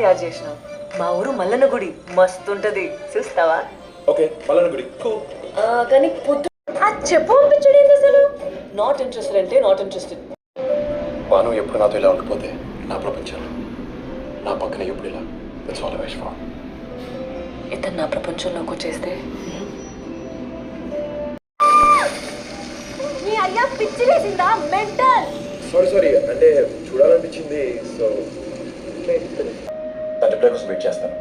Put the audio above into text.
Add చేసినావు. మా ఊరు మల్లన్న గుడి మస్తుంటది, చూస్తావా? ఓకే, మల్లన్న గుడి. కానీ పొద్దు చెప్పు పంపించడు ఏంటి అసలు? నాట్ ఇంట్రెస్టెడ్ అంటే నాట్ ఇంట్రెస్టెడ్. బాను ఎప్పుడు నాతో ఇలా ఉండకపోతే నా ప్రపంచంలో నా పక్కన ఎప్పుడు ఇలా ఇట్స్ ఆల్ వైస్ ఫార్. ఇతను నా ప్రపంచంలోకి వచ్చేస్తే మీ అయ్యా పిచ్చి వేసిందా మెంటల్? సారీ అంటే చూడాలనిపించింది. సో రిప్లై కోసం వెయిట్ చేస్తాను.